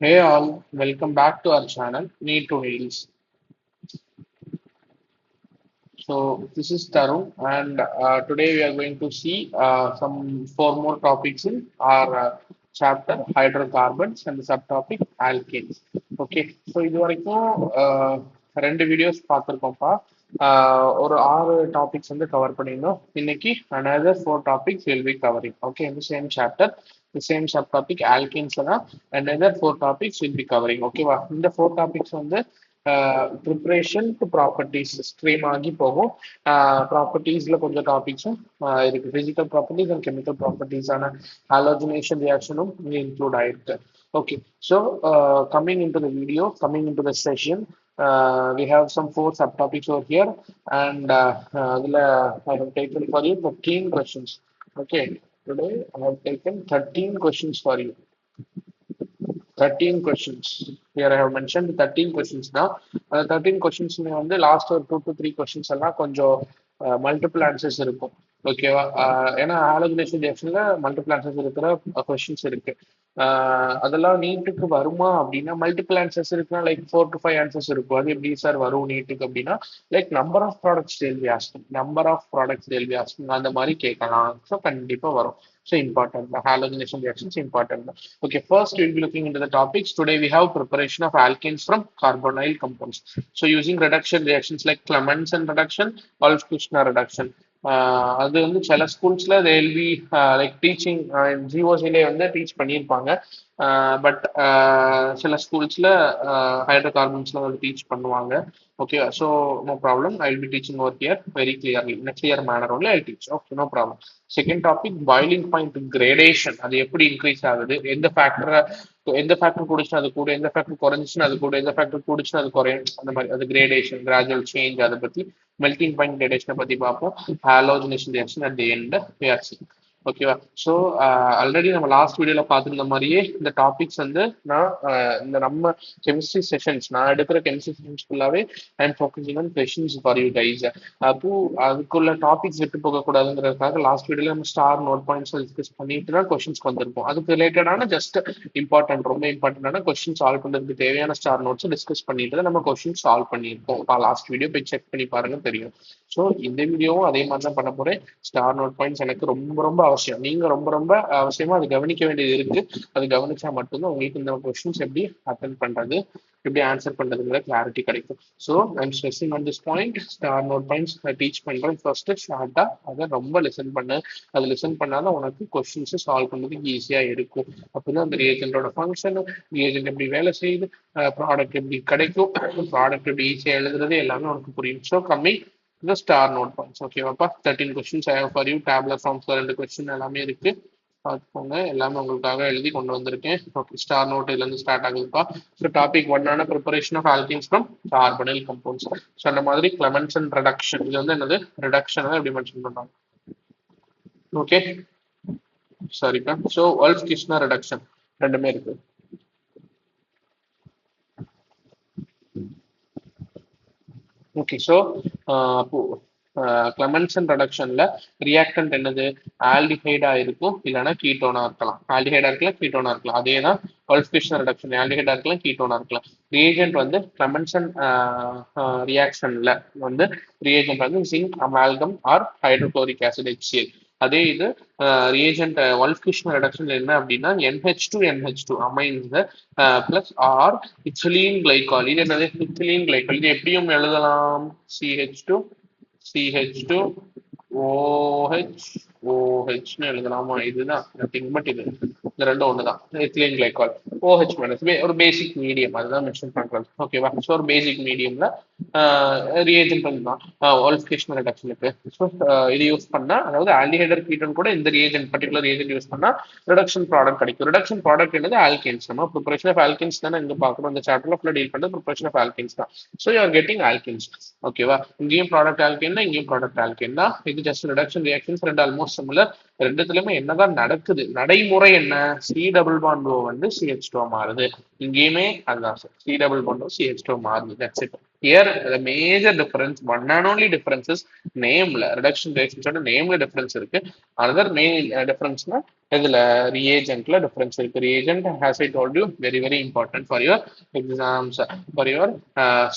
Hey all, welcome back to our channel, Need to Reels. So this is Tarun, and today we are going to see some four more topics in our chapter hydrocarbons and the subtopic alkanes. Okay, so இது வரைக்கும் ரெண்டு videos பார்த்துருக்கோம்ப்பா. ஒரு ஆறு topics வந்து cover பண்ணியிருந்தோம். இன்னைக்கு another four topics will be covering. Okay, in the same chapter, the same subtopic alkanes தான் another four topics will be covering. ஓகேவா? இந்த four topics வந்து ப்ரிப்ரேஷன் டு ப்ராப்பர்ட்டிஸ் ஸ்ட்ரீம் ஆகி போகும். ப்ராப்பர்ட்டிஸ்ல கொஞ்சம் டாபிக்ஸும் இருக்கு. பிசிக்கல் ப்ராப்பர்ட்டிஸ் அண்ட் கெமிக்கல் ப்ராப்பர்ட்டிஸான ஹாலோஜினேஷன் ரியாக்ஷனும் இங்கே include ஆயிருக்கு. Okay, so coming in to the video, coming in to the session, we have some four subtopics over here, and அதில் I have taken for you 13 questions. Okay, today I have taken 13 questions for you. 13 questions. Here I have mentioned 13 questions now. 13 questions வந்து last ஒரு 2 to 3 questions எல்லாம் கொஞ்சம் multiple answers இருக்கும். ஓகேவா? ஏன்னா halogenation ரியாக்ஷன்ல multiple answers இருக்கிற கொஸ்டின்ஸ் இருக்கு. அதெல்லாம் நீட்டுக்கு வருமா அப்படின்னா மல்டிபிள் ஆன்சர்ஸ் இருக்குன்னா லைக் 4 to 5 ஆன்சர்ஸ் இருக்கும். அது எப்படி சார் வரும் நீட்டுக்கு அப்படின்னா like number of products they'll be asking, number of products they'll be asking அந்த மாதிரி கேட்கலாம். ஸோ கண்டிப்பா வரும். So important. The halogenation reactions important. Okay, first we'll be looking into the topics. Today we have preparation of alkanes from carbonyl compounds. So using reduction reactions like Clemmensen reduction, Wolff-Kishner reduction. அது வந்து சில ஸ்கூல்ஸ்ல they'll be like teaching ஜிஓசிலே வந்து teach பண்ணியிருப்பாங்க. But சில ஸ்கூல்ஸ்ல hydro கார்பன்ஸ்ல வந்து teach பண்ணுவாங்க. Okay, so no problem. I will be teaching over here very clearly in clear manner only I teach. Okay, no problem. Second topic boiling point gradation. அது எப்படி increase ஆகுது, எந்த factor கூடிச்சுன்னா அது கூட, எந்த ஃபேக்டர் குறைஞ்சிச்சுன்னா அது கூட, எந்த ஃபேக்டர் கூடிச்சுன்னா அது குறையும், அந்த மாதிரி அது கிரேடேஷன் கிராஜுவல் சேஞ்ச். அதை பத்தி மெல்டிங் பாயிண்ட் கிரேடேஷனை பத்தி பார்ப்போம். Halogenation reaction at the end we are seeing. ஓகேவா? ஸோ ஆல்ரெடி நம்ம லாஸ்ட் வீடியோல பார்த்துருந்த மாதிரியே இந்த டாபிக்ஸ் வந்து நான் இந்த நம்ம கெமிஸ்ட்ரி செஷன்ஸ், நான் எடுக்கிற கெமிஸ்ட்ரி செஷன்ஸ் ஃபுல்லாவே I am focusing on questions for you guys. அப்போ அதுக்குள்ள டாபிக்ஸ் விட்டு போக கூடாதுங்கிறதுக்காக லாஸ்ட் வீடியோல நம்ம ஸ்டார் நோட் பாயிண்ட்ஸ் டிஸ்கஸ் பண்ணிட்டு தான் கொஸ்டின்ஸ்க்கு வந்திருப்போம். அதுக்கு ரிலேட்டடான ஜஸ்ட் இம்பார்ட்டன்ட், ரொம்ப இம்பார்ட்டன்டான கொஸ்டின் சால்வ் பண்றதுக்கு தேவையான ஸ்டார் நோட்ஸ் டிஸ்கஸ் பண்ணிட்டு தான் நம்ம கொஸ்டின் சால்வ் பண்ணியிருக்கோம். லாஸ்ட் வீடியோ போய் செக் பண்ணி பாருங்க, தெரியும். ஸோ இந்த வீடியோவும் அதே மாதிரி தான் பண்ண போறேன். ஸ்டார் நோட் பாயிண்ட்ஸ் எனக்கு ரொம்ப ரொம்ப அவசியம். நீங்க ரொம்ப ரொம்ப அவசியமா அது கவனிக்க வேண்டியது இருக்கு. அது கவனிச்சா மட்டும்தான் உங்களுக்கு இந்த கொஸ்டின்ஸ் எப்படி அட்டென்ட் பண்றது, எப்படி ஆன்சர் பண்றதுங்கிற கிளாரிட்டி கிடைக்கும். So I'm stressing on this point. Star note points teach பண்றேன். ஃபர்ஸ்ட் ஷார்ட்டா அதை ரொம்ப லிசன் பண்ணு. அது லிசன் பண்ணாதான் உனக்கு கொஸ்டின்ஸ் சால்வ் பண்றதுக்கு ஈஸியா இருக்கும். அப்பதான் அந்த ரியேஜென்டோட ஃபங்க்ஷன், ரியேஜென்ட் எப்படி வேலை செய்யுது, ப்ராடக்ட் எப்படி கிடைக்கும், ப்ராடக்ட் எப்படி ஈஸியா எழுதுறது எல்லாமே உனக்கு புரியும். ஸோ கம்மி the star note points. ஓகேவாப்பா? 13 questions I have for you. tabular forms ரெண்டு கொஸ்டின் எல்லாமே இருக்கு, பார்த்துக்கோங்க. எல்லாமே உங்களுக்காக எழுதி கொண்டு வந்திருக்கேன். ஓகே, ஸ்டார் நோட் இதுல இருந்து ஸ்டார்ட் ஆகுதுப்பா. ஸோ டாபிக் ஒன்னான preparation of alkenes from carbonyl compounds. So அந்த மாதிரி கிளமென்சன் ரெடக்ஷன், இது வந்து என்னது ரிடக்ஷன் எப்படி மென்ஷன் பண்றாங்க. ஓகே, சாரிப்பா. ஸோ Wolff-Kishner ரெடக்ஷன் ரெண்டுமே இருக்கு. ஓகே, ஸோ அப்போ கிளமென்சன் ரெடக்ஷன்ல ரியாக்டன்ட் என்னது, ஆல்டிஹைடா இருக்கும், இல்லைன்னா கீட்டோனா இருக்கலாம். ஆல்டிஹைடா இருக்கலாம், கீட்டோனா இருக்கலாம். அதே தான் Wolff-Kishner ரெடக்ஷன், ஆல்டிஹைடா இருக்கலாம், கீட்டோனா இருக்கலாம். ரியேஜென்ட் வந்து கிளமென்சன் ரியாக்ஷன்ல வந்து ரியேஜென்ட் வந்து zinc amalgam or hydrochloric acid HCl. அதே இது ரியேஜென்ட் Wolff-Kishner ரெடக்ஷன் என்ன அப்படின்னா NH2 amines plus or ethylene glycol. இது என்னது, இத்திலீன் கிளைகால். இது எப்படியும் எழுதலாம் CH2 OH OHன்னு எழுதலாமா? இதுதான் நத்திங் பட் இது, இந்த ரெண்டும் ஒண்ணுதான். எத்திலீன் கிளைகால் OH மைனஸ், ஒரு பேசிக் மீடியம், அதுதான் மென்ஷன் பண்றது. ஓகேவா? ஸோ ஒரு பேசிக் மீடியம்ல ரியேஜென்ட் தான் Wolff-Kishner ரெடக்ஷனுக்கு. ஸோ இது யூஸ் பண்ணா, அதாவது ஆல்டிஹைடர் கீட்டோன் கூட இந்த ரியேஜென்ட் பர்டிகுலர் ரியேஜென்ட் யூஸ் பண்ணா ரிடக்ஷன் ப்ராடக்ட் கிடைக்கும். ரிடக்ஷன் ப்ராடக்ட் என்னது, ஆல்கேன்ஸ். நம்ம ப்ரிப்பரேஷன் ஆஃப் ஆல்கேன்ஸ் தானே இங்க பார்க்கணும். இந்த சாப்டர்ல ஃபுல்லா டீல் பண்ணுறது ப்ரிப்பரேஷன் ஆஃப் ஆல்கேன்ஸ் தான். So you are getting alkanes. ஓகேவா? இங்கேயும் ப்ராடக்ட் ஆல்கேன் தான், இங்கேயும் ப்ராடக்ட் ஆல்கேன் தான். இது ஜஸ்ட் ரிடக்ஷன் ரியாக்ஷன்ஸ், ரெண்டு ஆல்மோஸ்ட் சிமிலர். ரெண்டுத்துலயுமே என்னதான் நடக்குது, நடைமுறை என்ன, சி டபுள் பாண்ட் ஓ வந்து CH2 மாறுது. இங்கேயுமே அதுதான் sir, C double bond O CH2 மாறுது. That's it. Here the major difference, one and only difference is நேம்ல, ரிடக்ஷன் ரியாக்ஷன்ஸோட நேம்ல டிஃபரன்ஸ் இருக்கு. அனதர் மெயின் டிஃபரன்ஸ்னா இதுல ரியேஜென்ட்ல டிஃபரன்ஸ் இருக்கு. Reagent has I told you very very important for your exams, for your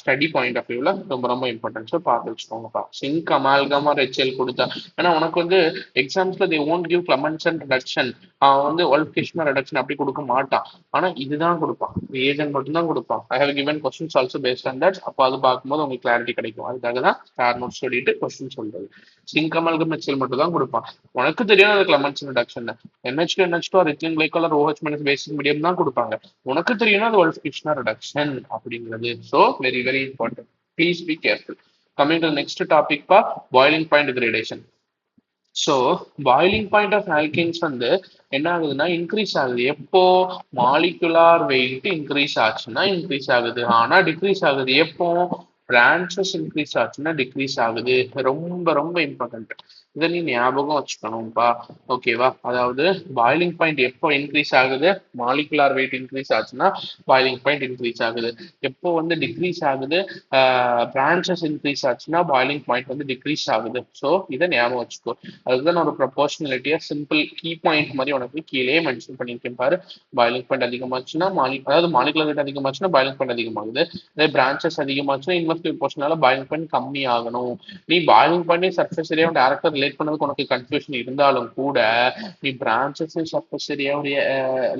study point of வியூல ரொம்ப ரொம்ப இம்பார்ட்டன்ஸ் பார்த்து வச்சுக்கோங்கப்பா. சிங்க் அமால்கம் ஆர் HCl கொடுத்தா, ஏன்னா உனக்கு வந்து எக்ஸாம்ஸ்ல they won't give Clemmensen reduction, அவன் வந்து ஒல்ஃபிகேஷன் ரிடக்ஷன் அப்படி கொடுக்க மாட்டான். ஆனா இதுதான் கொடுப்பான், ரியேஜென்ட் மட்டும் தான் கொடுப்பான். I have given questions also based on that. அப்போ அது பார்க்கும்போது உங்களுக்கு கிளாரிட்டி கிடைக்கும். அதுக்காக தான் ஸ்டார் நோட் சொல்லிட்டு கொஸ்டின் சொல்றது. சிங்க் அமால்கம் HCl மட்டும் தான் கொடுப்பான். உனக்கு தெரியும் அது Clemmensen reduction, NH2 NH2 ethylene glycol or OH minus basic medium தான் கொடுப்பாங்க. உனக்கு தெரியும்னா அது ஒல்ஃபிகேஷன் ரிடக்ஷன் அப்படிங்கிறது. So very very important, please be careful. Coming to next topic பா, boiling point degradation. So boiling point of alkanes வந்து என்ன ஆகுதுன்னா இன்க்ரீஸ் ஆகுது. எப்போ மாலிகுலார் வெயிட் இன்க்ரீஸ் ஆச்சுன்னா இன்க்ரீஸ் ஆகுது. ஆனா டிக்ரீஸ் ஆகுது எப்போ பிரான்ச்சஸ் இன்க்ரீஸ் ஆச்சுன்னா டிக்ரீஸ் ஆகுது. ரொம்ப ரொம்ப இம்பார்ட்டன்ட், இதை நீ ஞாபகம் வச்சுக்கணும்ப்பா. ஓகேவா? அதாவது பாய்லிங் பாயிண்ட் எப்போ இன்க்ரீஸ் ஆகுது, மாலிகுலார் வெயிட் இன்க்ரீஸ் ஆச்சுன்னா பாய்லிங் பாயிண்ட் இன்க்ரீஸ் ஆகுது. எப்போ வந்து டிக்ரீஸ் ஆகுது, பிரான்ச்சஸ் இன்க்ரீஸ் ஆச்சுன்னா பாய்லிங் பாயிண்ட் வந்து டிக்ரீஸ் ஆகுது. ஸோ இதை ஞாபகம் வச்சுக்கோ. அதுதான் ஒரு ப்ரொபோர்ஷனாலிட்டியா சிம்பிள் கீ பாயிண்ட் மாதிரி உனக்கு கீழே மென்ஷன் பண்ணியிருக்கேன் பாரு. பாய்லிங் பாயிண்ட் அதிகமாச்சுன்னா அதாவது மாலிகுலர் வெயிட் அதிகமாச்சுன்னா பாய்லிங் பாயிண்ட் அதிகமாகுது. அதே பிரான்ச்சஸ் அதிகமாச்சுன்னா இன்வெர்ஸ்லி ப்ரொபோர்ஷனால பாய்லிங் பாயிண்ட் கம்மி ஆகணும். நீ பாய்லிங் பாயிண்ட் சர்ஃபேஸ் ஏரியா டேரக்டா ரிலேட் பண்ணதுக்கு உனக்கு கன்ஃபியூஷன் இருந்தாலும் கூட நீ பிரான்ச்சஸ் சர்ஃபேஸ் ஏரியாவுடைய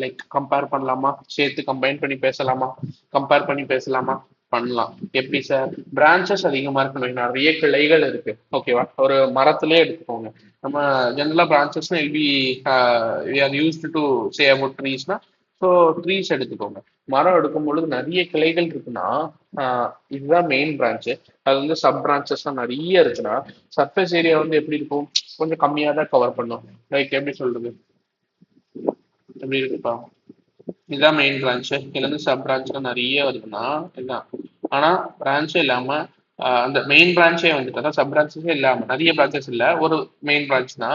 லைக் கம்பேர் பண்ணலாமா, சேர்த்து கம்பைன் பண்ணி பேசலாமா, கம்பேர் பண்ணி பேசலாமா, பண்ணலாம். எப்படி சார்? பிரான்ச்சஸ் அதிகமா இருக்கணும், நிறைய கிளைகள் இருக்கு. ஓகேவா? ஒரு மரத்திலே எடுத்துக்கோங்க. நம்ம ஜெனரலா branches used to say about ட்ரீஸ்னா, ஸோ ட்ரீஸ் எடுத்துக்கோங்க. மரம் எடுக்கும் பொழுது நிறைய கிளைகள் இருக்குன்னா இதுதான் மெயின் பிரான்ச்சு. அது வந்து சப் பிரான்ச்சஸ் நிறைய இருக்குன்னா சர்ஃபேஸ் ஏரியா வந்து எப்படி இருக்கும், கொஞ்சம் கம்மியா தான் கவர் பண்ணும். லைக் எப்படி சொல்றது, எப்படி இருக்குப்பா, இதுதான் மெயின் பிரான்ச்சு. இதுல இருந்து சப் பிரான்ச் நிறைய இருக்குன்னா இதுதான். ஆனா பிரான்ச்சே இல்லாம அந்த மெயின் பிரான்ச்சே வந்துட்டு சப் பிரான்ச்சஸே இல்லாம நிறைய பிரான்ச்சஸ் இல்ல, ஒரு மெயின் பிரான்ச்னா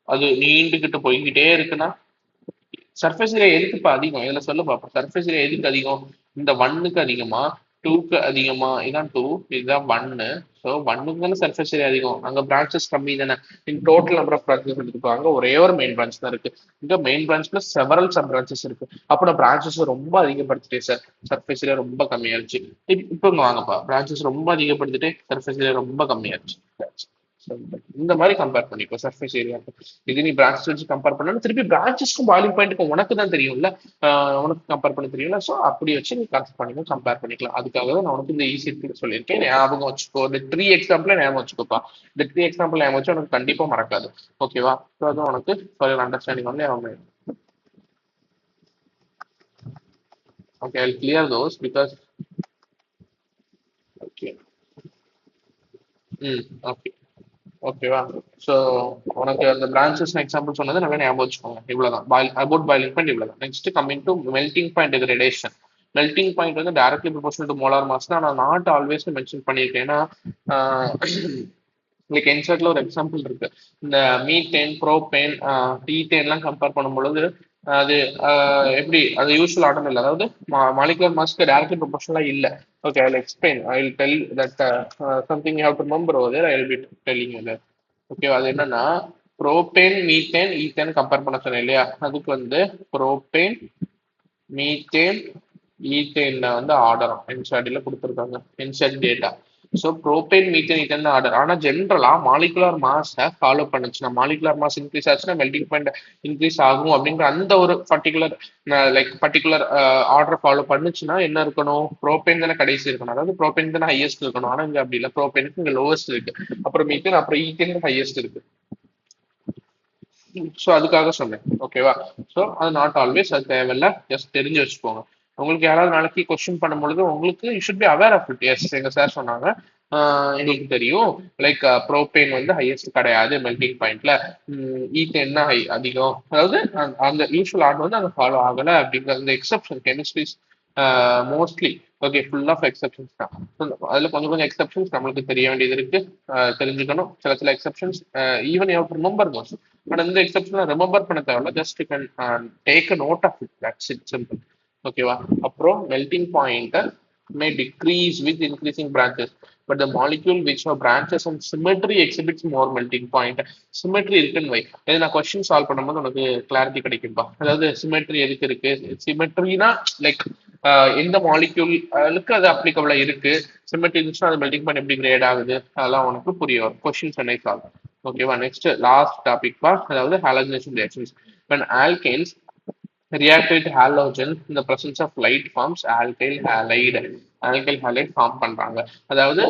அது நீண்டுகிட்டு போய்கிட்டே இருக்குன்னா சர்ஃபேஸ் ஏரியா எதுக்குப்பா அதிகம் இதுல சொல்ல பார்ப்போம். சர்ஃபேஸ் ஏரியா எதுக்கு அதிகம்? இந்த 1க்கு அதிகமா 2க்கு அதிகமா? இதான் 2, இதுதான் 1. ஸோ 1க்கு தானே சர்ஃபேஸ் ஏரியா அதிகம், அங்க பிரான்ச்சஸ் கம்மி தானே. In total number of branches எடுத்துப்பாங்க, ஒரே ஒரு மெயின் பிரான்ச் தான் இருக்கு. இங்க மெயின் பிரான்ச்ல செவரல் சப் பிரான்ச்சஸ் இருக்கு. அப்போ நான் பிரான்ச்சஸ் ரொம்ப அதிகப்படுத்திட்டேன் சார், சர்ஃபேஸ் ஏரியா ரொம்ப கம்மியாயிருச்சு. இப்போ இங்க வாங்கப்பா, பிரான்ச்சஸ் ரொம்ப அதிகப்படுத்திட்டு சர்ஃபேஸ் ஏரியா ரொம்ப கம்மியாயிருச்சு. இந்த மாதிரி கம்பேர் பண்ணிக்கோ சர்ஃபேஸ் ஏரியாவுக்கு. இது நீ பிரான்ச்சஸ் வச்சு கம்பேர் பண்ணா திருப்பி பிரான்ச்சஸ்க்கும் பாய்லிங் பாயிண்ட்டுக்கும் உனக்கு தான் தெரியும்ல, உனக்கு கம்பேர் பண்ண தெரியும்ல. ஸோ அப்படி வச்சு நீ கன்சிடர் பண்ணிக்கோ, கம்பேர் பண்ணிக்கலாம். அதுக்காக தான் நான் உனக்கு இந்த ஈஸி சொல்லியிருக்கேன். ஞாபகம் வச்சுக்கோ. இந்த 3 எக்ஸாம்பிள் ஞாபகம் வச்சுக்கோப்பா. இந்த 3 எக்ஸாம்பிள் ஞாபகம் வச்சு உனக்கு கண்டிப்பா மறக்காது. ஓகேவா? ஸோ அதுவும் உனக்கு ஃபார் அண்டர்ஸ்டாண்டிங் வந்து ஞாபகம். Okay, I'll clear those because okay. Okay, ஓகேவா? ஸோ உனக்கு அந்த பிரான்ச்சஸ் எக்ஸாம்பிள் சொன்னது நல்லா ஞாபகம் வச்சுக்கோங்க. இவ்வளவுதான் அபவுட் பாய்லிங் பாயிண்ட், இவ்வளவுதான். Next coming to melting point degradation. Melting point வந்து directly proportional to molar mass தான். நான் நாட் ஆல்வேஸ் மென்ஷன் பண்ணியிருக்கேன். ஏன்னா லைக் என்சர்ட்ல ஒரு எக்ஸாம்பிள் இருக்கு. இந்த மீத்தேன், ப்ரோபேன், ஈத்தேன்லாம் கம்பேர் பண்ணும் பொழுது அது எப்படி அது யூஸ்வல் ஆர்டர் இல்லை, அதாவது மாலிகுலர் மாஸ்க்கு டைரக்ட்லி ப்ரொபோர்ஷனலா இல்லை. Okay, I'll explain. I'll tell that something you have to remember over there. I'll be telling you that. Okay, அது என்னன்னா ப்ரோபேன், மீத்தேன், ஈத்தேன் கம்பேர் பண்ண சொன்னேன் இல்லையா? அதுக்கு வந்து ப்ரோபேன், மீத்தேன், ஈத்தேன்ல வந்து ஆர்டர் என்சிஆர்டில கொடுத்துருக்காங்க, NCERT data. So propane, methane, ethane order. ஆனால் ஜென்ரலா மாலிகுலர் மாஸை ஃபாலோ பண்ணுச்சுன்னா, மாலிகுலர் மாஸ் இன்க்ரீஸ் ஆச்சுன்னா மெல்டிங் பாயிண்ட் இன்க்ரீஸ் ஆகும் அப்படிங்கிற அந்த ஒரு பர்டிகுலர் ஆர்டர் ஃபாலோ பண்ணுச்சுன்னா என்ன இருக்கணும்? ப்ரோபேன் தானே கடைசி இருக்கணும், அதாவது ப்ரோபேன் தானே ஹையஸ்ட் இருக்கணும். ஆனால் இங்க அப்படி இல்லை, ப்ரோபேனுக்கு இங்க லோவஸ்ட் இருக்கு, அப்புறம் மீத்தேன், அப்புறம் ஈத்தேன் ஹையஸ்ட் இருக்கு. ஸோ அதுக்காக சொன்னேன். ஓகேவா? ஸோ அது நாட் ஆல்வேஸ், அது தேவையில்ல, ஜஸ்ட் தெரிஞ்சு வச்சுக்கோங்க. உங்களுக்கு யாராவது நாளைக்கு கொஸ்டின் பண்ணும்பொழுது உங்களுக்கு you should be aware of it. Yes, எங்க சார் சொன்னாங்க, எங்களுக்கு தெரியும், லைக் ப்ரோபேன் வந்து ஹையஸ்ட் கிடையாது மெல்டிங் பாயிண்ட்ல, ஈத்தேன் அதிகம், அதாவது அந்த யூஸ்வல் ஆர்டர் வந்து அங்கே ஃபாலோ ஆகலை அப்படிங்கிற அந்த exception chemistries mostly okay full of exceptions தான். அதுல கொஞ்சம் கொஞ்சம் எக்ஸப்ஷன்ஸ் நம்மளுக்கு தெரிய வேண்டியது இருக்கு, தெரிஞ்சுக்கணும். சில சில exceptions even you remember those. But இந்த எக்ஸப்ஷனை ரிமெம்பர் பண்ண தேவையில்ல, just you can take a note of it, that's it, simple. ஓகேவா? அப்புறம் melting point may decrease with increasing branches, but the molecule which have branches and symmetry exhibits more melting point. Symmetry இருக்குன்னு வை, இது நான் question solve பண்ணும்போது உனக்கு clarity கிடைக்கும்பா. அதாவது symmetry எதுக்கு இருக்கு, சிமெட்ரினா லைக் எந்த மாலிக்யூலுக்கு அது அப்ளிகபிளா இருக்கு, சிமெட்ரி இருந்துச்சுன்னா அது மெல்டிங் பாயிண்ட் எப்படி கிரேட் ஆகுது, அதெல்லாம் உனக்கு புரிய வரும் கொஸ்டின் சென்னை சால்வ். ஓகேவா? நெக்ஸ்ட் லாஸ்ட் டாபிக் பா, அதாவது ஹாலஜனேஷன் reactions. when alkanes react with halogen in the presence of light forms alkyl halide. Alkyl halide form பண்றாங்க. அதாவது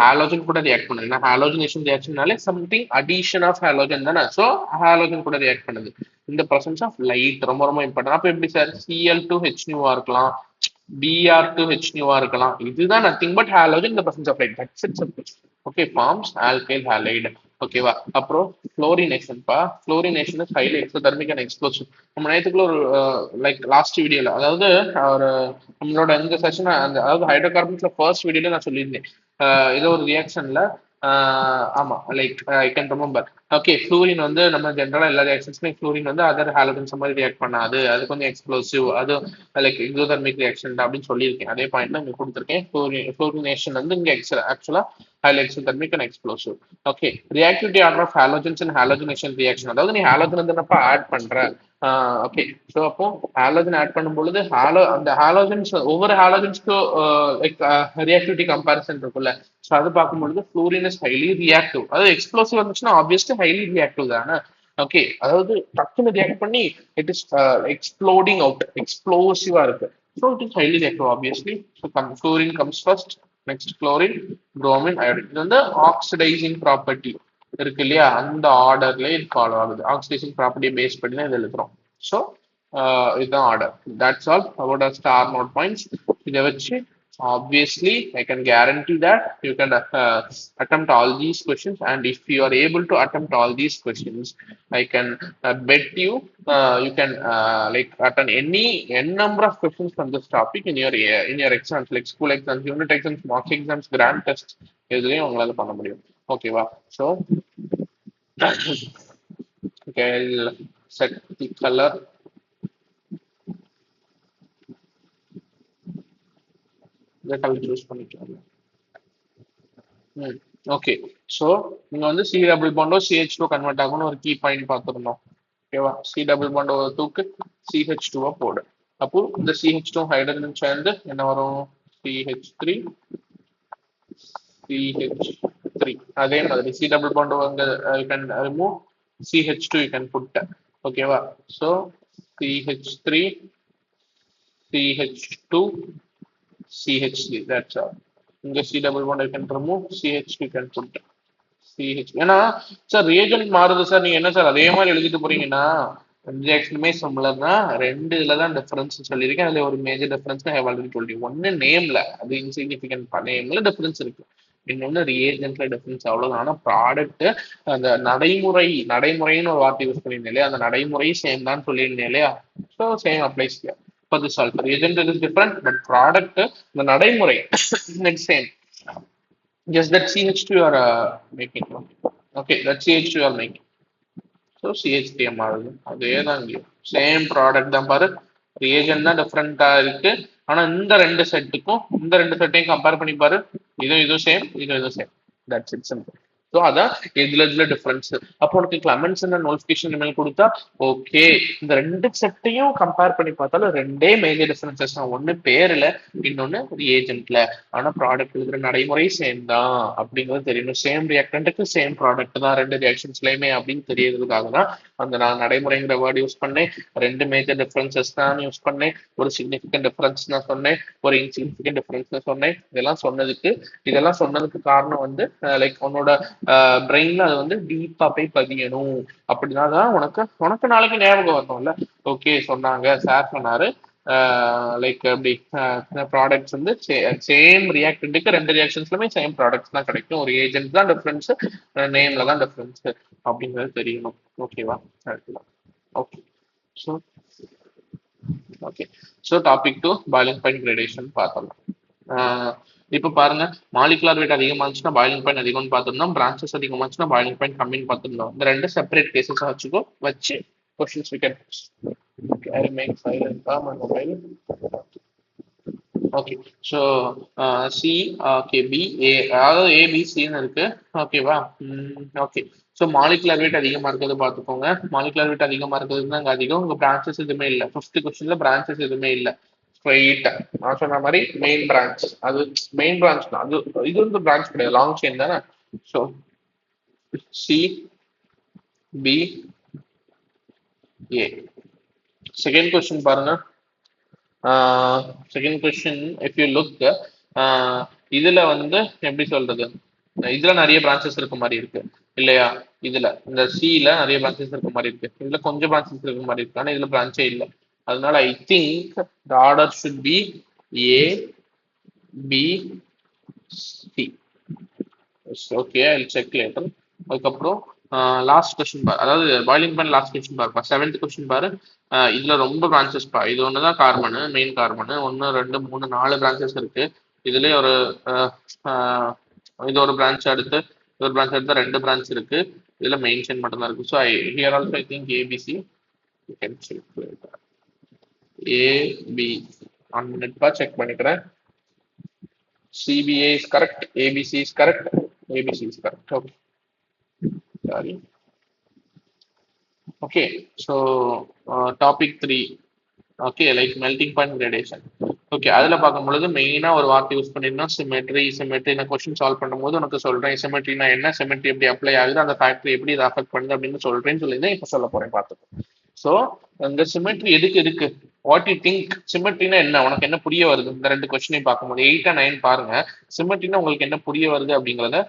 ஹாலோஜன் கூட ரியாக்ட் பண்ணுது. ஏன்னா ஹாலோஜனேஷன் ரியாக்ஷன்னாலே சம்திங் அடிஷன் ஆஃப் ஹாலோஜன் தானே. ஸோ ஹாலோஜன் கூட ரியாக்ட் பண்ணுது இந்த பிரசன்ஸ் ஆஃப் லைட். ரொம்ப ரொம்ப இம்பார்ட்டன். அப்போ எப்படி சார், Cl2H இருக்கலாம், Br2H இருக்கலாம். இதுதான் நத்திங் பட் ஹாலோஜன் இந்த presence of light. That's it, simple. Okay, forms alkyl halide. ஓகேவா? அப்புறம் ஃப்ளோரினேஷன் பா. Fluorination is highly exothermic and explosive. நம்ம நேரத்துக்குள்ள ஒரு லைக் லாஸ்ட் வீடியோல, அதாவது ஒரு நம்மளோட இந்த செஷன் அந்த அதாவது ஹைட்ரோகார்பன்ஸ்ல ஃபர்ஸ்ட் வீடியோல நான் சொல்லியிருந்தேன், ஏதோ ஒரு ரியாக்ஷன்ல ஆமா like I can remember. Okay, fluorine வந்து நம்ம ஜென்ரலா எல்லா ரியாக்ஷன்ஸ்மே ஃப்ளூரின் வந்து அதர் ஹாலஜன்ஸ் மாதிரி ரியாக்ட் பண்ணாது, அது கொஞ்சம் எக்ஸ்ப்ளோசிவ், அது லைக் எக்ஸோதெர்மிக் ரியாக்ஷன் அப்படின்னு சொல்லியிருக்கேன். அதே பாயிண்ட் தான் இங்க கொடுத்துருக்கேன். ஃப்ளூரினேஷன் வந்து இங்க ஆக்சுவலா highly exothermic and explosive. Okay, reactivity order of halogens and halogenation reaction. அதாவது நீ ஹாலோஜன் வந்து என்னப்பா ஆட் பண்ற. ஓகே, ஸோ அப்போ ஹாலோஜன் ஆட் பண்ணும் பொழுது அந்த ஹாலோஜன்ஸ் ஒவ்வொரு ஹாலோஜன்ஸ்க்கு லைக் ரியாக்டிவிட்டி கம்பேரிசன் இருக்குல்ல. ஸோ அது பார்க்கும்பொழுது ஃப்ளூரின் இஸ் ஹைலி ரியாக்டிவ். அதாவது எக்ஸ்ப்ளோசிவ் வந்துச்சுன்னா ஆப்வியஸ்லி ஹைலி ரியாக்டிவ் தானே. ஓகே, அதாவது டக்குன்னு ரியாக்ட் பண்ணி இட் இஸ் எக்ஸ்ப்ளோடிங் அவுட், எக்ஸ்ப்ளோசிவா இருக்கு. So it is highly reactive obviously. So fluorine comes first, next chlorine, bromine, iodine. இது வந்து ஆக்சிடைசிங் ப்ராப்பர்ட்டி இருக்கு இல்லையா, அந்த ஆர்டர்ல இது ஃபாலோ ஆகுது. ஆக்சிடைசிங் ப்ராப்பர்ட்டியை பேஸ் பண்ணி தான் இது எழுதுறோம். ஸோ இதுதான் order. That's all about star note points. இதை வச்சு obviously I can guarantee that you can attempt all these questions, and if you are able to attempt all these questions, I can bet you you can like attend any n number of questions from this topic in your exams, like school exams, unit exams, mock exams, grand tests, எதுலயும் உங்களால பண்ண முடியும். ஓகேவா? So okay, I'll set the color. இந்த colour choose பண்ணிக்கலாம். Okay, so இங்க வந்து C double பாண்டோ CH2 convert ஆகும்னு ஒரு கீ பாயிண்ட் பார்த்துருந்தோம். ஓகேவா? சி டபுள் பாண்டோ தூக்கு CH2 போடு. அப்போ இந்த CH2 ஹைட்ரஜன் சேர்ந்து என்ன வரும், CH3 CH3. அதே மாதிரி சி டபுள் பாண்டோ அங்க you can remove, CH2 you can put. ஓகேவா? So CH3 CH2 CH3, that's all. இங்க C double bond I can remove, CH2 can put CH. ஏன்னா சார் ரியேஜென்ட் மாறுது சார், நீங்க என்ன சார் அதே மாதிரி எழுதிட்டு போறீங்கன்னா ரியாக்ஷனுமே சிமிலர் தான். ரெண்டு இதுல தான் டிஃபரன்ஸ் சொல்லியிருக்கேன். அதுல ஒரு major difference I have already told you. ஒன்னு நேம்ல, அது இன்சிக்னிஃபிகன்ட் நேம்ல டிஃபரன்ஸ் இருக்கு. இன்னொன்னு ரியேஜென்ட்ல டிஃபரன்ஸ், அவ்வளவுதான். ஆனா ப்ராடக்ட் அந்த நடைமுறைன்னு ஒரு வார்த்தை யூஸ் பண்ணியிருந்தேன் இல்லையா, அந்த நடைமுறை சேம் தான் சொல்லியிருந்தேன் இல்லையா. So same applies here. For the sulfur reagent is different, but product the nadaimure it's same. Just that CH2 you are making. Okay, that CH2 you are making. So CH3 மாறுது. அதே தான் இங்க same product தான் பாரு. Reagent தான் டிஃப்ரெண்டா இருக்கு. ஆனா இந்த ரெண்டு செட்டையும் கம்பேர் பண்ணி பாரு. இதுவும் சேம், இதுவும் same. That's it, simple. So அதான் இதுல டிஃபரன்ஸ். அப்போ உனக்கு கிளமென்ஸ் நோட்டிபிகேஷன் இமெயில் கொடுத்தா ஓகே, இந்த ரெண்டு செட்டையும் கம்பேர் பண்ணி பார்த்தாலும் ரெண்டே மேஜர் டிஃபரன்சஸ் தான். ஒன்னு பேர்ல, இன்னொன்னு ரியேஜென்ட்ல. ஆனா ப்ராடக்ட் இருக்கிற நடைமுறை சேம் தான் அப்படிங்கிறது தெரியணும். சேம் ரியாக்டன்ட்டுக்கு சேம் ப்ராடக்ட் தான் ரெண்டு ரியாக்ஷன்ஸ்லயுமே அப்படின்னு தெரியறதுக்காக தான் அந்த நான் நடைமுறைங்கிற வேர்டு யூஸ் பண்ணேன். ரெண்டு மேஜர் டிஃபரன்சஸ் தான் யூஸ் பண்ணேன். ஒரு சிக்னிஃபிகன்ட் டிஃபரன்ஸ் நான் சொன்னேன், ஒரு இன்சிக்னிஃபிகன்ட் டிஃபரன்ஸ் சொன்னேன். இதெல்லாம் சொன்னதுக்கு காரணம் வந்து லைக் உன்னோட பிரெயின்ல அது வந்து டீப்பா போய் பதியணும். அப்படின்னா தான் உனக்கு நாளைக்கு ஞாபகம் வரணும்ல. ஓகே, சொன்னாங்க சார் சொன்னாரு லைக் அப்படி ப்ராடக்ட்ஸ் வந்து சேம் ரியாக்டன்ட்டுக்கு ரெண்டு ரியாக்ஷன்ஸ்லுமே சேம் ப்ராடக்ட்ஸ் தான் கிடைக்கும். ஒரு ஏஜென்ட் தான் டிஃபரன்ஸ், நேம்ல தான் டிஃபரன்ஸ் அப்படிங்கிறது தெரியணும். ஓகேவா? Okay, so okay. So topic 2 boiling point gradation பார்த்தோம். இப்போ பாருங்க, மாலிகுலர் வெயிட் அதிகமாக இருந்துச்சுன்னா பாய்லிங் பாயிண்ட் அதிகம்னு பார்த்துருந்தோம், பிரான்ச்சஸ் அதிகமாக இருந்துச்சுன்னா பாய்லிங் பாயிண்ட் கம்மின்னு பார்த்துருந்தோம். இந்த ரெண்டு செப்பரேட் கேசஸ் வச்சு questions we can. Okay, I remain silent on my mobile. Okay. So C, okay, B, A, அதாவது ஏபிசின்னு இருக்கு. ஓகேவா? ஓகே. ஸோ மாலிகுலர் வெயிட் அதிகமாக இருக்கிறது பார்த்துக்கோங்க. மாலிகுலர் வெயிட் அதிகமாக இருக்கிறது தான் அதிகம். உங்கள் பிரான்ச்சஸ் எதுவுமே இல்லை. ஃபிஃப்த் கொஸ்டின்ல பிரான்ச்சஸ் எதுவுமே இல்லை. ஸ்ட்ரைட்டா நான் சொன்ன மாதிரி மெயின் பிரான்ச், அது மெயின் பிரான்ச் தான். அது இது வந்து பிரான்ச் கிடையாது, லாங் செயின் தானே. ஸோ சி, பி, ஏ. செகண்ட் கொஸ்டின் பாருங்க. Second question, if you look, இதுல வந்து எப்படி சொல்றது, இதுல நிறைய பிரான்ச்சஸ் இருக்க மாதிரி இருக்கு இல்லையா? இதுல இந்த சில நிறைய பிரான்ச்சஸ் இருக்க மாதிரி இருக்கு, இதுல கொஞ்சம் பிரான்ச்சஸ் இருக்க மாதிரி இருக்கு, ஆனா இதுல பிரான்ச்சே இல்லை. அதனால I think the order should be A, B, C. Okay, I will check later. அதுக்கப்புறம் லாஸ்ட் கொஸ்டின் பாரு, அதாவது பாய்லிங் பாயிண்ட் லாஸ்ட் கொஸ்டின் பாருப்பா. செவன்த் கொஸ்டின் பாரு. இதுல ரொம்ப பிரான்ச்சஸ் பா. இது ஒண்ணுதான் கார்பனு, மெயின் கார்பனு. 1 2 3 4 பிரான்ச்சஸ் இருக்கு. இதுலயே ஒரு இது ஒரு பிரான்ச் எடுத்து ஒரு பிரான்ச் எடுத்தா 2 பிரான்ச் இருக்கு. இதுல மெயின் செயின் மட்டும் தான் இருக்கு. So here also I think ABC. ABC one மினிட்பா செக் பண்ணிக்கிறேன். CBA is correct, ABC is correct, ABC is correct. Okay. Sorry. Okay, so topic 3. Okay, like melting point gradation. Okay, அதில் பார்க்கும்பொழுது மெயினாக ஒரு வார்த்தை யூஸ் பண்ணிருந்தோம், சிமெட்ரி. சிமெட்ரி நான் question solve பண்ணும்போது உனக்கு சொல்கிறேன் சிமெட்ரினா என்ன, சிமெட்ரி எப்படி அப்ளை ஆகுது, அந்த ஃபேக்டரி எப்படி இதை அஃபெக்ட் பண்ணுது அப்படின்னு சொல்கிறேன்னு சொல்லியிருந்தேன். இப்போ சொல்ல போகிறேன் பார்த்துக்கோ. ஸோ இந்த சிமெட்ரி எதுக்கு இருக்கு, வாட் யூ திங்க் சிமெட்ரினா என்ன, உனக்கு என்ன புரிய வருது இந்த ரெண்டு கொஸ்டினையும் பார்க்கும்போது? 8 and 9 பாருங்க. சிமெட்ரினா உங்களுக்கு என்ன புரிய வருது அப்படிங்கிறத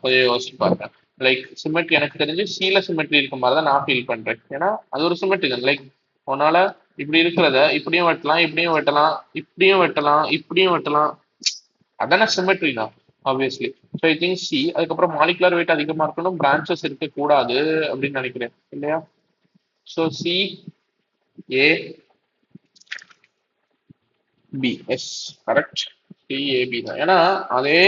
கொஞ்சம் யோசிச்சு பாருங்க. லைக் சிமெட்ரி எனக்கு தெரிஞ்சு சீல சிமெட்ரி இருக்க மாதிரி தான் நான் ஃபீல் பண்றேன். ஏன்னா அது ஒரு சிமெட்ரி தான். லைக் உன்னால இப்படி இருக்கிறத இப்படியும் வெட்டலாம், இப்படியும் வெட்டலாம், இப்படியும் வெட்டலாம், இப்படியும் வெட்டலாம். அதான சிமெட்ரி தான் obviously. So I think C. அதுக்கப்புறம் மாலிகுலர் வெயிட் அதிகமா இருக்கணும், பிரான்ச்சஸ் இருக்கக்கூடாது அப்படின்னு நினைக்கிறேன் இல்லையா? So C, A, B. Yes, correct. C, A, B தான். ஏன்னா அதே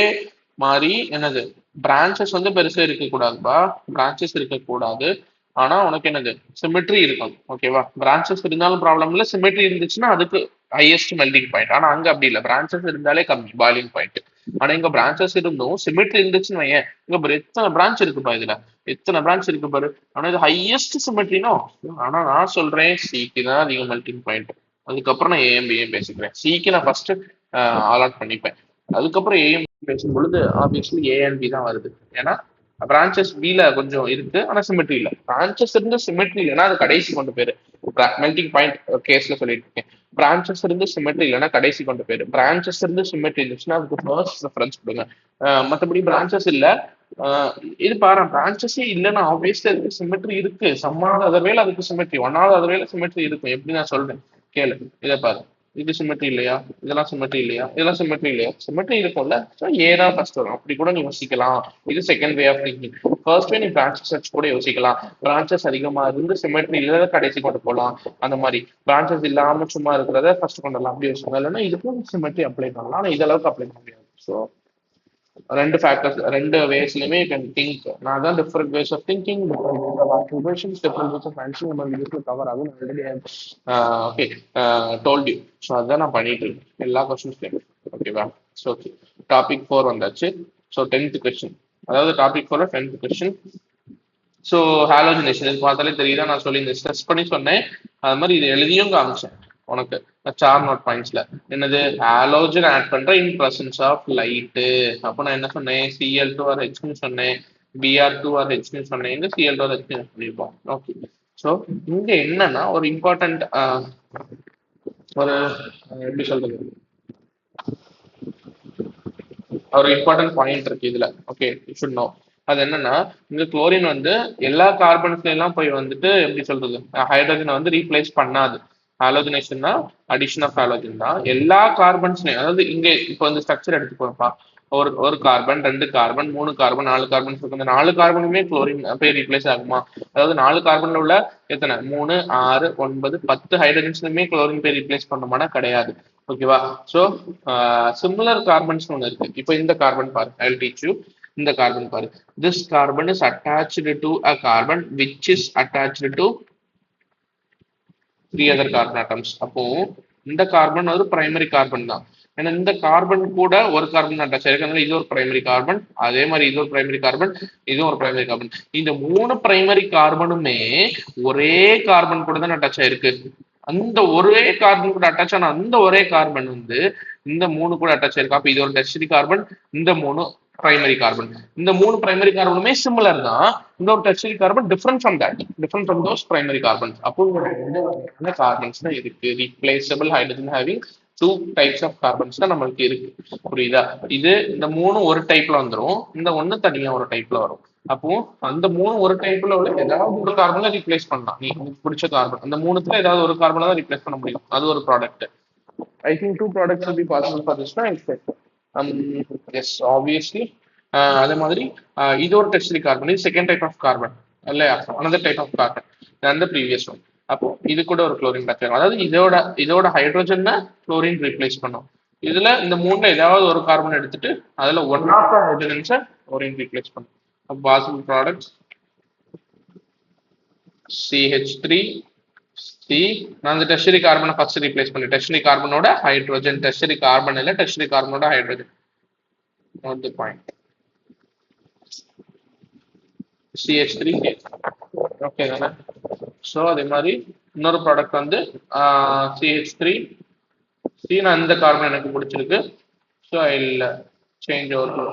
மாதிரி என்னது, பிரான்ச்சஸ் வந்து பெருசா இருக்கக்கூடாதுப்பா, பிரான்ச்சஸ் இருக்கக்கூடாது. ஆனா உனக்கு என்னது, சிமெட்ரி இருக்கும். ஓகேவா? பிரான்ச்சஸ் இருந்தாலும் ப்ராப்ளம் இல்லை, சிமெட்ரி இருந்துச்சுன்னா அதுக்கு ஹையஸ்ட் மெல்டிங் பாயிண்ட். ஆனா அங்க அப்படி இல்லை, பிரான்ச்சஸ் இருந்தாலே கம்மி பாய்லிங் பாயிண்ட். ஆனா இங்க பிரான்ச்சஸ் இருந்தும் சிமெட்ரி இருந்துச்சுன்னு வையன், இங்க பாரு எத்தனை பிரான்ச் இருக்குப்பா, இதுல எத்தனை பிரான்ச் இருக்கு பாரு. ஆனா இது ஹையஸ்ட் சிமெட்ரினோ. ஆனா நான் சொல்றேன் சிக்கு தான் அதிக மெல்டிங் பாயிண்ட். அதுக்கப்புறம் நான் ஏஎம்பிஏ பேசிக்கிறேன். சிக்கு நான் ஃபர்ஸ்ட் அலாட் பண்ணிப்பேன், அதுக்கப்புறம் ஏஎம் பேசும் பொழுது ஆப்வியஸ்லி ஏஎன்பி தான் வருது. ஏன்னா பிரான்ச்சஸ் பில கொஞ்சம் இருக்கு, ஆனா சிமெட்ரி இல்ல. பிரான்ச்சஸ் இருந்து சிமெட்ரி இல்லைன்னா அது கடைசி கொண்டு போயிரு. மெல்டிங் பாயிண்ட் கேஸ்ல சொல்லிட்டு இருக்கேன். பிரான்ச்சஸ் இருந்து சிமெட்ரி இல்லைன்னா கடைசி கொண்டு போயிரு. பிரான்ச்சஸ் இருந்து சிமெட்ரி இருந்துச்சுன்னா அதுக்கு ஃபர்ஸ்ட் ப்ரிஃபரன்ஸ் கொடுங்க. மற்றபடி பிரான்ச்சஸ் இல்ல, இது பாரு பிரான்ச்சஸே இல்லைன்னா ஆப்வியஸ்லி அதுக்கு சிமெட்ரி இருக்கு. சம்மாவது அதர் வேலை அதுக்கு சிமெட்ரி, ஒன்னாவது அதர் வேலை சிமெட்ரி இருக்கும். எப்படி நான் சொல்றேன் கேளு, இதை பாரு. இது சிமெட்ரி இல்லையா, இதெல்லாம் சிமெட்ரி இல்லையா, இதெல்லாம் சிமெட்ரி இல்லையா, சிமெட்ரி இருக்கும்ல. ஸோ ஏதான் ஃபர்ஸ்ட் வரும், அப்படி கூட நீ யோசிக்கலாம். இது second way of thinking. First way நீ பிரான்ச்சஸ் வச்சு கூட யோசிக்கலாம். பிரான்ச்சஸ் அதிகமா இருந்து சிமெட்ரி இல்லாத கடைசி கொண்டு போகலாம். அந்த மாதிரி பிரான்ச்சஸ் இல்லாம சும்மா இருக்கிறத ஃபர்ஸ்ட் கொண்டு வரலாம், அப்படி யோசிக்கலாம். இல்லைன்னா இதுக்கும் சிமெட்ரி அப்ளை பண்ணலாம், ஆனால் இது அளவுக்கு அப்ளை பண்ண முடியாது. ஸோ ரெண்டு ஃபேக்டர்ஸ், ரெண்டு வேஸ்லயுமே யூ கேன் திங்க். நான் தான் different ways of thinking, different ways of answering நம்ம வீடியோஸ்ல கவர் ஆகும். Already okay told you. So அதான் நான் பண்ணிட்டு இருக்கேன் எல்லா கொஸ்டின்ஸ்லையும். ஓகேவா? ஸோ ஓகே, டாபிக் 4 வந்தாச்சு. ஸோ 10th கொஸ்டின், அதாவது டாபிக் 4 10th கொஸ்டின். ஸோ ஹாலோஜினேஷன் இது பார்த்தாலே தெரியுதா, நான் சொல்லி இந்த ஸ்ட்ரெஸ் பண்ணி சொன்னேன். அது மாதிரி இது எழுதியும் காமிச்சேன் உனக்கு சார் நோட் பாயிண்ட்ஸ்ல. என்னது, ஹாலோஜன் ஆட் பண்ற இன் பிரசன்ஸ் ஆஃப் லைட்டு. அப்போ நான் என்ன சொன்னேன், Cl2 ஆர் Hன்னு சொன்னேன், Br2 ஆர் Hன்னு சொன்னேன், இங்க Cl2 ஆர் H பண்ணிருப்போம். ஓகே. ஸோ இங்க என்னன்னா ஒரு இம்பார்ட்டன்ட் ஒரு எப்படி சொல்றது, ஒரு இம்பார்ட்டன்ட் பாயிண்ட் இருக்கு இதுல. Okay, you should know. அது என்னன்னா, இந்த குளோரின் வந்து எல்லா கார்பன்ஸ்ல எல்லாம் போய் வந்துட்டு எப்படி சொல்றது, ஹைட்ரஜனை வந்து ரீப்ளேஸ் பண்ணாது. ஹாலோஜனேஷன் தான், அடிஷன் ஆஃப் ஹாலோஜன் தான் எல்லா கார்பன்ஸ்லயும். அதாவது இங்க இப்போ வந்து ஸ்ட்ரக்சர் எடுத்துக்கோப்பா, ஒரு கார்பன், 2 கார்பன், 3 கார்பன், 4 கார்பன் இருக்கு. இந்த 4 கார்பனுமே குளோரின் போய் ரீப்ளேஸ் ஆகுமா? அதாவது 4 கார்பன்ல உள்ள எத்தனை 3, 6, 9, 10 ஹைட்ரஜன்ஸ்லுமே குளோரின் போய் ரீப்ளேஸ் பண்ணுமானா கிடையாது. ஓகேவா? ஸோ சிமிலர் கார்பன்ஸ் ஒன்று இருக்கு. இப்போ இந்த கார்பன் பாரு, ஐ டீச் யூ. இந்த கார்பன் பாரு, this carbon is attached to a carbon which is attached to 3 other carbon atoms. அப்போ இந்த கார்பன் ஒரு பிரைமரி கார்பன் தான். ஏன்னா இந்த கார்பன் கூட ஒரு கார்பன் தான் அட்டாச் ஆயிருக்கு. இது ஒரு பிரைமரி கார்பன், அதே மாதிரி இது ஒரு பிரைமரி கார்பன், இதுவும் ஒரு பிரைமரி கார்பன். இந்த 3 பிரைமரி கார்பனுமே ஒரே கார்பன் கூட தான் அட்டாச் ஆயிருக்கு. அந்த ஒரே கார்பன் கூட அட்டாச் ஆன அந்த ஒரே கார்பன் வந்து இந்த 3 கூட அட்டாச் ஆயிருக்கு. அப்ப இது ஒரு டெர்ஷரி கார்பன், இந்த 3 பிரைமரி கார்பன். இந்த 3 பிரைமரி கார்பனுமே சிமிலர் தான். இந்த ஒரு tertiary carbon different from that, different from those primary carbons. அப்போ இந்த கார்பன்ஸ் தான் இருக்கு. Replaceable hydrogen having 2 types of carbons தான் நம்மளுக்கு இருக்கு. புரியுதா? இது இந்த 3 ஒரு டைப்ல வந்துடும், இந்த ஒண்ணு தனியா ஒரு டைப்ல வரும். அப்போ அந்த 3 ஒரு டைப்ல உள்ள ஏதாவது ஒரு கார்பனை ரீப்ளேஸ் பண்ணலாம். நீ பிடிச்ச கார்பன் அந்த 3த்துல ஏதாவது ஒரு கார்பனை தான் ரீப்ளேஸ் பண்ண முடியும். அது ஒரு product. I think 2 products will be possible for this. Yes, obviously. அதே மாதிரி இது ஒரு டெர்ஷரி கார்பன், இது செகண்ட் டைப் ஆஃப் கார்பன் இல்லையா? அனதர் டைப் ஆஃப் கார்பன் அந்த ப்ரீவியஸ் ஒன். அப்போ இது கூட ஒரு குளோரின் டச், அதாவது இதோட ஹைட்ரோஜன் குளோரின் ரீப்ளேஸ் பண்ணும். இதுல இந்த 3ல ஏதாவது ஒரு கார்பன் எடுத்துட்டு அதுல ஒன் ஆஃப் த ஹைட்ரஜன்ஸை குளோரின் ரீப்ளேஸ் பண்ணும். Possible products CH3 C. நான் இந்த டெர்ஷரி கார்பனை ஃபர்ஸ்ட் ரீப்ளேஸ் பண்ணி டெர்ஷரி கார்பனோட ஹைட்ரோஜன், டெர்ஷரி கார்பன் இல்ல டெர்ஷரி கார்பனோட hydrogen. Note the point. CH3 okay தானே? ஸோ அதே மாதிரி இன்னொரு ப்ராடக்ட் வந்து CH3 C. நான் இந்த கார்பன் எனக்கு பிடிச்சிருக்கு. So I will change over to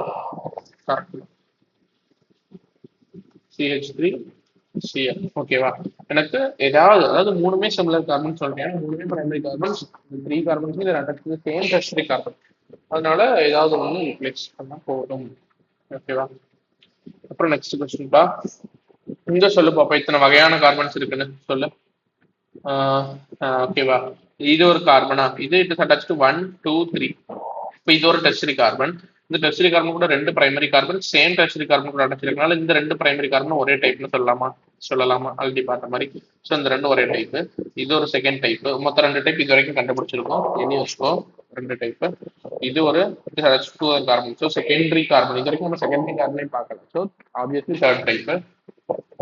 CH3 Cl. ஓகேவா? எனக்கு ஏதாவது, அதாவது 3மே சிமிலர் கார்பன் சொல்றேன், 3மே primary carbons, 3 carbons same tertiary carbon. அதனால ஏதாவது ஒன்று ரீப்ளேஸ் பண்ணா போதும். ஓகேவா? அப்புறம் நெக்ஸ்ட் கொஸ்டின்பா. இங்க சொல்லு பாப்பா, இத்தனை வகையான கார்பன்ஸ் இருக்குன்னு சொல்லு. ஓகேவா? இது ஒரு கார்பனா, இது இட் இஸ் அட்டாச்ட் டு 1 2 3. இப்போ இது ஒரு டெர்ஷரி கார்பன். இந்த டெர்ஷரி கார்பன் கூட 2 primary carbon same tertiary carbon கூட அட்டாச் இருக்கனால இந்த 2 பிரைமரி கார்பன் ஒரே டைப்னு சொல்லலாமா ஆல்ரெடி பார்த்த மாதிரி. ஸோ இந்த 2 ஒரே டைப். இது ஒரு செகண்ட் டைப். மொத்தம் 2 டைப் இது வரைக்கும் கண்டுபிடிச்சிருக்கோம். எண்ணி வச்சுக்கோ, 2 டைப். இது ஒரு கார்பன். So secondary carbon. இது வரைக்கும் நம்ம செகண்டரி கார்பனே பார்க்கலாம். So obviously third type.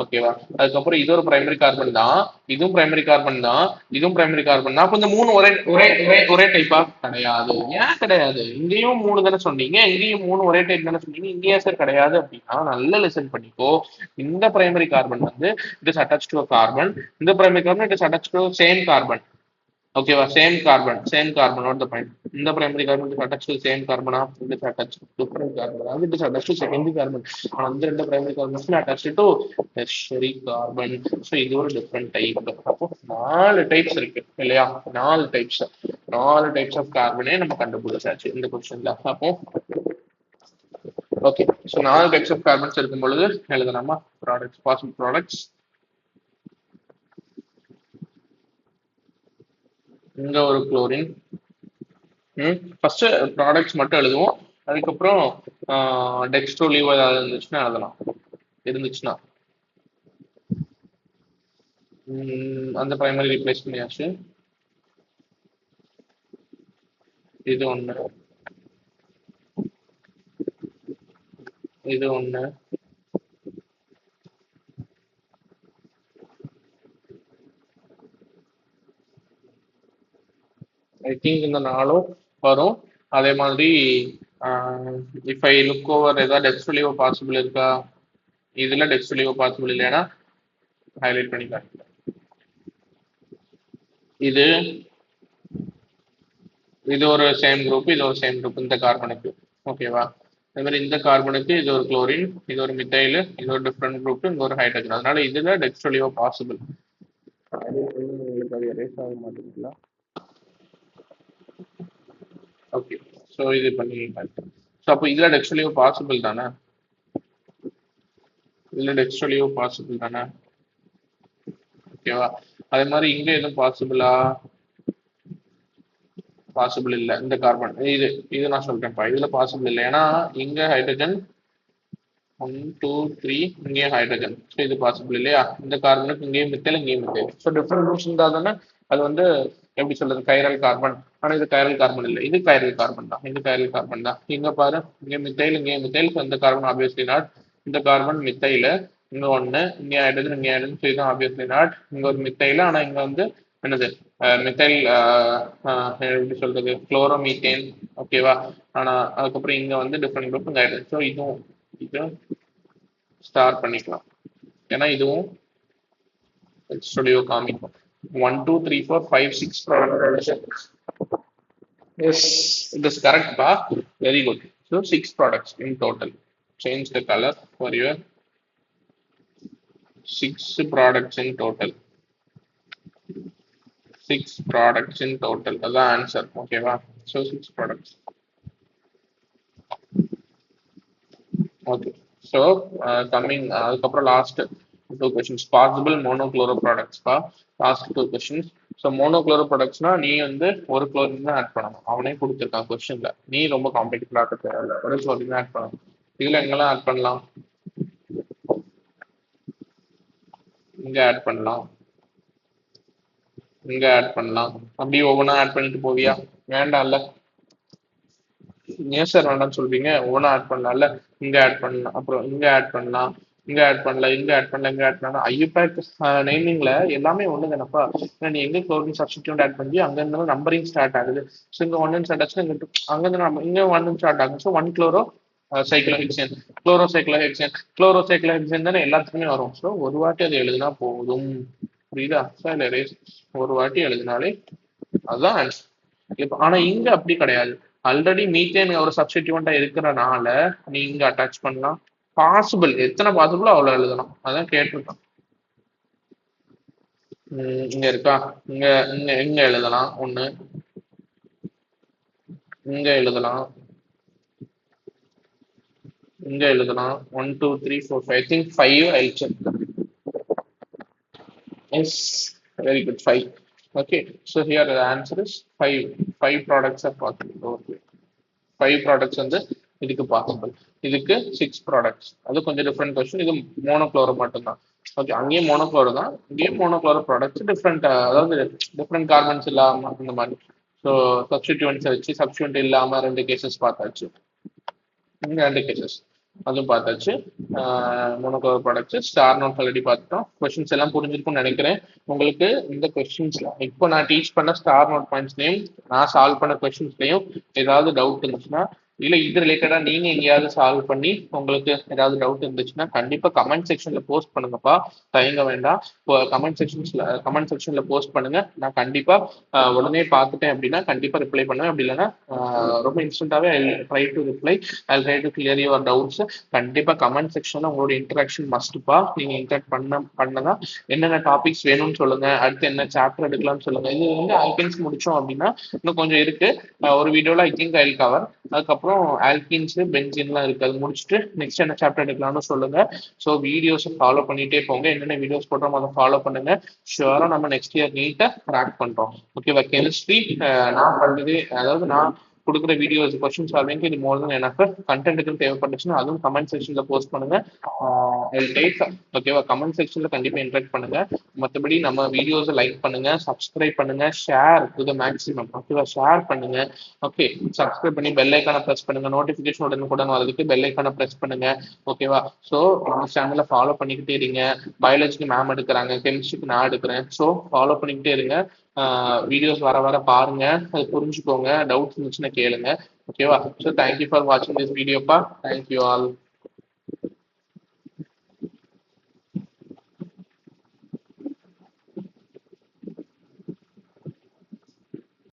ஓகேவா? அதுக்கப்புறம் இது ஒரு பிரைமரி கார்பன் தான், இதுவும் பிரைமரி கார்பன் தான், இதுவும் பிரைமரி கார்பன் தான். அப்ப இந்த 3 ஒரே ஒரே ஒரே ஒரே டைப்பா? கிடையாது. ஏன் கிடையாது? இங்கேயும் 3 தானே சொன்னீங்க, இங்கேயும் 3 ஒரே டைப் தானே சொன்னீங்க. இங்கேயே சார் கிடையாது அப்படின்னா நல்ல லிசன் பண்ணிக்கோ. இந்த பிரைமரி கார்பன் வந்து it is attach to carbon, இந்த primary carbon it is attach to same carbon. ஓகேவா? Same carbon note the point. இந்த primary carbon is attach to same கார்பனா, it is attach to different carbon, அதாவது it is attach to secondary carbon. ஆனா இந்த 2 primary carbons attach to tertiary carbon. So இது ஒரு different type. அப்போ 4 types இருக்கு இல்லையா? 4 டைப்ஸ் ஆஃப் கார்பனே நம்ம கண்டுபிடிச்சாச்சு இந்த கொஸ்டின்ல. அப்போ okay, so 4 types of carbons இருக்கும் பொழுது எழுதலாமா? Products, possible products. இங்க ஒரு குளோரின். ஃபர்ஸ்ட் ப்ராடக்ட்ஸ் மட்டும் எழுதுவோம். அதுக்கப்புறம் டெக்ஸ்ட்ரோலிவோ ஏதாவது இருந்துச்சுன்னா அந்த பிரைமரி ரீப்ளேஸ் பண்ணியாச்சு. இது ஒண்ணு, இது ஒண்ணு, ஐ திங்க் இந்த 4ம் வரும். அதே மாதிரி இஃப் ஐ லுக் ஓவர் ஏதாவது டெக்ஸ்ட்ரோலிவோ பாசிபிள் இருக்கா? இதுல டெக்ஸ்ட்ரோலிவோ பாசிபிள் இல்லைன்னா ஹைலைட் பண்ணி காட்டுறேன். இது ஒரு சேம் குரூப், இது ஒரு சேம் குரூப் இந்த கார்பனுக்கு. ஓகேவா? அதே மாதிரி இந்த கார்பனுக்கு இது ஒரு குளோரின், இது ஒரு மித்தைல், இது ஒரு டிஃப்ரெண்ட் குரூப், இங்க ஒரு ஹைட்ரஜன். அதனால இதுல டெக்ஸ்ட்ரோலிவோ பாசிபிள். ஓகே, ஸோ இது பண்ணி ஸோ அப்போ இதுல டெக்ஸ்ட்ரோலிவோ பாசிபிள் தானே? இதுல டெக்ஸ்ட்ரோலிவோ பாசிபிள் தானே? ஓகேவா? அதே மாதிரி இங்க எதுவும் பாசிபிளா? பாசிபிள் இல்லை. இந்த கார்பன் இது நான் சொல்றேன்ப்பா, இதுல பாசிபிள் இல்லை. ஏன்னா இங்க ஹைட்ரஜன் 1 2 3 இங்கேயும் ஹைட்ரஜன். ஸோ இது பாசிபிள் இல்லையா? இந்த கார்பனுக்கு இங்கேயும் மித்தைல் இங்கேயும் மித்தைல். ஸோ டிஃப்ரெண்ட் குரூப்ஸ் இருந்தால் தானே அது வந்து எப்படி சொல்றது கைரல் கார்பன். ஆனா இது கைரல் கார்பன் இல்லை, இது கைரல் கார்பன் தான், இது கைரல் கார்பன் தான். இங்க பாரு, இங்க மித்தைல் இங்கே மித்தைல். இந்த கார்பன் ஆப்வியஸ்லி நாட். இந்த கார்பன் மித்தைல, இங்க ஒண்ணு, இங்க ஹைட்ரஜன் இங்கே ஹைட்ரஜன். ஸோ இதுதான் ஆப்வியஸ்லி நாட். இங்க ஒரு மித்தைல, ஆனா இங்க வந்து என்னது மித்தைல் எப்படி சொல்றது குளோரோமீத்தேன். ஓகேவா? ஆனா அதுக்கப்புறம் இங்க வந்து டிஃப்ரெண்ட் குரூப் இங்க ஹைட்ரஜன். ஸோ இதுவும் இது ஸ்டார் பண்ணிக்கலாம். ஏன்னா இதுவும் ஸ்டுடியோ காமிக்கும் 1 2 3 4 5 6 products. Yes, it is correct, pa. Very good. So 6 products in total. Change the color for your 6 products in total. 6 products in total. That's the answer. Okay, va? So 6 products. Okay. So coming last 2 questions. Possible monochloro products, pa. Last 2 questions. So monochloro ப்ராடக்ட்ஸ்னா நீ வந்து ஒரு chlorine தான் add பண்ணணும். அவனே கொடுத்துருக்கான் கொஸ்டின்ல. நீ ரொம்ப காம்படிட்டிவ் ஆக தேவையில்ல, ஒரு குளோரின் தான் ஆட் பண்ணணும். இதுல எங்கெல்லாம் ஆட் பண்ணலாம்? இங்க ஆட் பண்ணலாம், இங்க ஆட் பண்ணலாம். அப்படி ஒவ்வொன்றா ஆட் பண்ணிட்டு போவியா? வேண்டாம்ல. ஏன் சார் வேண்டாம்னு சொல்றீங்க? ஒவ்வொன்றா ஆட் பண்ணலாம்ல. இங்க ஆட் பண்ணலாம், அப்புறம் இங்க ஆட் பண்ணலாம், இங்க ஆட் பண்ணல, இங்க ஆட் பண்ணல, இங்க ஆட் பண்ணலாம். ஐயூபேக் நேமிங்ல எல்லாமே ஒண்ணு தானப்பா. நீ எங்க குளோரின் சப்ஸ்டிட்யூட் ஆட் பண்ணி அங்க இருந்தாலும் நம்பரிங் ஸ்டார்ட் ஆகுது. ஸோ இங்க 1 ஸ்டார்ட் ஆச்சுன்னா அங்க இருந்து இங்க 1 ஸ்டார்ட் ஆகும். ஸோ 1 குளோரோ சைக்ளோஹெக்சேன், குளோரோசைக்ளோஹெக்சேன், குளோரோசைக்ளோஹெக்சேன் தானே எல்லாத்துக்குமே வரும். ஸோ ஒரு வாட்டி அது எழுதினா போதும். புரியுதா? ஒரு வாட்டி எழுதினாலே அதுதான் ஆன்சர். இப்ப ஆனா இங்க அப்படி கிடையாது. ஆல்ரெடி மீத்தேன் ஒரு சப்ஸ்டிட்யூண்டா இருக்கிறனால நீ இங்க அட்டாச் பண்ணலாம். பாசிபிள் எத்தனை பாசிபிளோ அவ்வளவு எழுதலாம். அதான் கேட்டிருக்கான். இங்க இருக்கா? இங்க இங்க எங்க எழுதலாம்? ஒண்ணு இங்க எழுதலாம், இங்க எழுதலாம். 1 2 3 4 5. I think 5. I'll check. Yes, very good. 5. Okay, so here the answer is 5. 5 products are possible. Okay, 5 products வந்து இதுக்கு பாசிபிள். இதுக்கு 6 ப்ராடக்ட்ஸ். அது கொஞ்சம் டிஃப்ரெண்ட் கொஸ்டின். இது மோனோக்ளோரோ மட்டும்தான். ஓகே, அங்கேயும் மோனோக்ளோரோ தான், இங்கேயும் மோனோக்ளோரோ ப்ராடக்ட்ஸ். டிஃப்ரெண்ட், அதாவது டிஃப்ரெண்ட் கார்பன்ஸ் இல்லாம இந்த மாதிரி. ஸோ சப்ஸ்டிட்யூன்ஸ் வச்சு சப்ஸ்டிட்யூண்ட் இல்லாம 2 கேசஸ் பார்த்தாச்சு. இங்க 2 கேசஸ் அதுவும் பார்த்தாச்சு. Monochloro products star notes already பார்த்துட்டோம். கொஸ்டின்ஸ் எல்லாம் புரிஞ்சிருக்கும்னு நினைக்கிறேன் உங்களுக்கு. இந்த கொஸ்டின்ஸ்ல இப்போ நான் டீச் பண்ண ஸ்டார் நோட் பாயிண்ட்ஸ்லையும் நான் சால்வ் பண்ண கொஸ்டின்ஸ்லையும் ஏதாவது டவுட் இருந்துச்சுன்னா, இல்ல இது ரிலேட்டடா நீங்க எங்கேயாவது சால்வ் பண்ணி உங்களுக்கு ஏதாவது டவுட் இருந்துச்சுன்னா கண்டிப்பா கமெண்ட் செக்ஷன்ல போஸ்ட் பண்ணுங்கப்பா. தயங்க வேண்டாம். கமெண்ட் செக்ஷன்ல போஸ்ட் பண்ணுங்க. நான் கண்டிப்பா உடனே பார்த்துட்டேன் அப்படின்னா கண்டிப்பா ரிப்ளை பண்ணுவேன். அப்படி இல்லைன்னா ரொம்ப இன்ஸ்டன்டாவே try to reply. I try to clear your doubts. கண்டிப்பா கமெண்ட் செக்ஷன்ல உங்களோட இன்டராக்ஷன் மஸ்ட்பா. நீங்க இன்டராக்ட் பண்ணதான் என்னென்ன டாபிக்ஸ் வேணும்னு சொல்லுங்க, அடுத்து என்ன சாப்டர் எடுக்கலாம்னு சொல்லுங்க. இது வந்து ஆல்கென்ஸ் முடிச்சோம் அப்படின்னா இன்னும் கொஞ்சம் இருக்கு. ஒரு வீடியோல ஐ திங்க் ஐ கவர். அதுக்கப்புறம் ஆல்கின்ஸ் பென்சின்லாம் இருக்கு, அது முடிச்சுட்டு நெக்ஸ்ட் என்ன சாப்டர் எடுக்கலாம்னு சொல்லுங்க. ஸோ வீடியோஸை ஃபாலோ பண்ணிட்டே போங்க. என்னென்ன வீடியோஸ் போடுறோம் அதை ஃபாலோ பண்ணுங்க. ஷுவரா நம்ம நெக்ஸ்ட் இயர் நீட்டா கிராக் பண்றோம். ஓகேவா? கெமிஸ்ட்ரி நான் பண்றது, அதாவது நான் கொடுக்குற வீடியோஸ் கொஸ்டின் சால்விங் இது மோர் தென் எனக்கு கண்டென்ட்டுக்கு தேவைப்பட்டுச்சுன்னா அதுவும் கமெண்ட் செக்ஷன்ல போஸ்ட் பண்ணுங்க. ஓகேவா? கமெண்ட் செக்ஷன்ல கண்டிப்பா இன்டராக்ட் பண்ணுங்க. மற்றபடி நம்ம வீடியோஸை லைக் பண்ணுங்க, சப்ஸ்கிரைப் பண்ணுங்க, ஷேர் டு த மேக்ஸிமம். ஓகேவா? ஷேர் பண்ணுங்க. ஓகே, சப்ஸ்கிரைப் பண்ணி பெல் ஐக்கான பிரஸ் பண்ணுங்க. நோட்டிபிகேஷன் உடனுக்குடன் வரதுக்கு பெல் ஐக்கான பிரஸ் பண்ணுங்க. ஓகேவா? ஸோ நம்ம சேனலை ஃபாலோ பண்ணிக்கிட்டே இருங்க. பயாலஜிக்கு மேம் எடுக்கிறாங்க, கெமிஸ்ட்ரிக்கு நான் எடுக்கிறேன். ஸோ ஃபாலோ பண்ணிக்கிட்டே இருங்க. வீடியோஸ் வர வர பாருங்க, அது புரிஞ்சுக்கோங்க. டவுட்ஸ் இருந்துச்சுன்னா கேளுங்க. ஓகேவா? ஸோ தேங்க்யூ ஃபார் வாட்சிங் திஸ் வீடியோப்பா. Thank you all.